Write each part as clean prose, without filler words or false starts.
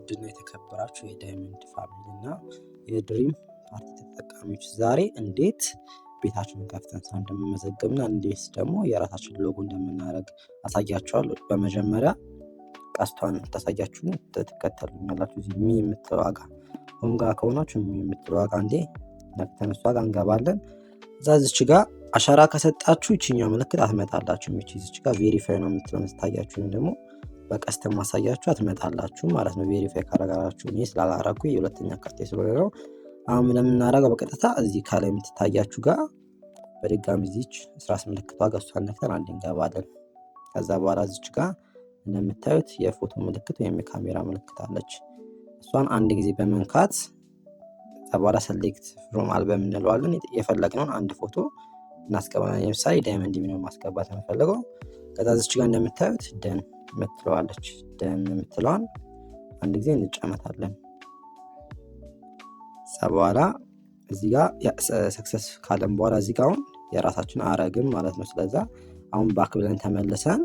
ውድና የተከበራችሁ የዳይመንድ ፋሚሊ እና የድሪም ፓርቲ ተጠቃሚዎች ዛሬ እንዴት ቤታችንን ከፍተን ስራ እንደምንመዘገብና እንዴት ደግሞ የራሳችን ሎጎ እንደምናደርግ አሳያችኋለሁ። በመጀመሪያ ቀስቷን ታሳያችሁን ትከተሉኛላችሁ። እዚህ ሚ የምትለው ዋጋ ሆም ጋር ከሆናችሁ ሚ የምትለው ዋጋ እንዴ ነክተን እሷ ጋር እንገባለን። እዛ እዚች ጋር አሻራ ከሰጣችሁ ይችኛው ምልክት አትመጣላችሁ። እዚች ጋር ቬሪፋይ ነው የምትለው መስታያችሁን ደግሞ በቀስተ ማሳያችሁ አትመጣላችሁ ማለት ነው። ቬሪፋይ ካረጋችሁ እኔ ስላላረኩ የሁለተኛ ካርቴ ስለሆነ ነው። አሁን ምን እናደርጋለን? በቀጥታ እዚህ ካለ የምትታያችሁ ጋር በድጋሚ እዚች 13 ምልክቷ ጋር እሷን ነክተን አንድ እንገባለን። ከዛ በኋላ እዚች ጋር እንደምታዩት የፎቶ ምልክት ወይም የካሜራ ምልክት አለች። እሷን አንድ ጊዜ በመንካት ተባራ ሰሌክት ፍሮም አልበም እንለዋለን። የፈለግነውን አንድ ፎቶ እናስገባለን። ለምሳሌ ዳይመንድ የሚለው ማስገባት የምፈልገው ከዛ እዚች ጋር እንደምታዩት ደን ምትለዋለች። ደን የምትለዋን አንድ ጊዜ እንጫመታለን። በኋላ እዚህ ጋር ሰክሰስ ካለን በኋላ እዚህ ጋር አሁን የራሳችን አረግን ማለት ነው። ስለዛ አሁን ባክ ብለን ተመልሰን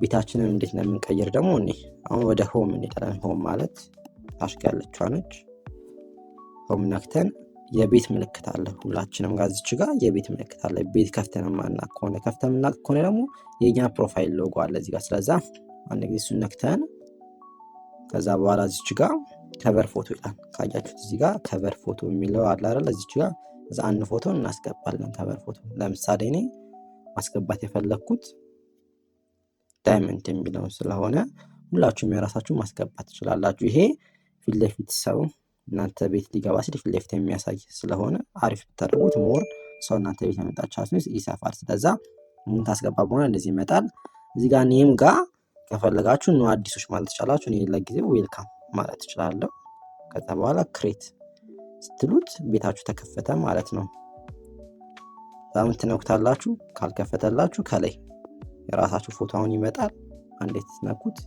ቤታችንን እንዴት ነው የምንቀይር ደግሞ እኔ አሁን ወደ ሆም እንሄዳለን። ሆም ማለት ታች ጋር ያለችው ነች። ሆም ነክተን የቤት ምልክት አለ። ሁላችንም ጋር እዚች ጋር የቤት ምልክት አለ። ቤት ከፍተን ማናቅ ከሆነ ከፍተን ማናቅ ከሆነ ደግሞ የኛ ፕሮፋይል ሎጎ አለ እዚህ ጋር። ስለዛ አንድ ጊዜ እሱን ነክተን ከዛ በኋላ እዚች ጋር ከቨር ፎቶ ይላል። ካያችሁት እዚህ ጋር ከቨር ፎቶ የሚለው አለ አይደል? እዚች ጋር እዛ አንድ ፎቶ እናስገባለን። ከቨር ፎቶ ለምሳሌ እኔ ማስገባት የፈለኩት ዳይመንድ የሚለው ስለሆነ ሁላችሁም የራሳችሁ ማስገባት ትችላላችሁ። ይሄ ፊት ለፊት ሰው እናንተ ቤት ሊገባ ሲል ፊት ለፊት የሚያሳይ ስለሆነ አሪፍ ብታደርጉት ሞር ሰው እናንተ ቤት ያመጣቻችሁ ይሰፋል። ስለዛ ምን ታስገባ በኋላ እንደዚህ ይመጣል። እዚህ ጋር ኔም ጋር ከፈለጋችሁ ነው አዲሶች ማለት ትችላላችሁ። እኔ ለጊዜው ዌልካም ማለት እችላለሁ። ከዛ በኋላ ክሬት ስትሉት ቤታችሁ ተከፈተ ማለት ነው። ዛምን ትነኩታላችሁ። ካልከፈተላችሁ ከላይ የራሳችሁ ፎቶ አሁን ይመጣል። አንዴት ትነኩት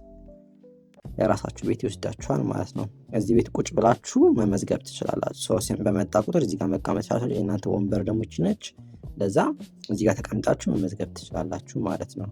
የራሳችሁ ቤት ይወስዳችኋል ማለት ነው። እዚህ ቤት ቁጭ ብላችሁ መመዝገብ ትችላላችሁ። ሰው በመጣ ቁጥር እዚህ ጋር መቀመጥ ትችላላችሁ። የእናንተ ወንበር ደግሞ ነች። ለዛ እዚህ ጋር ተቀምጣችሁ መመዝገብ ትችላላችሁ ማለት ነው።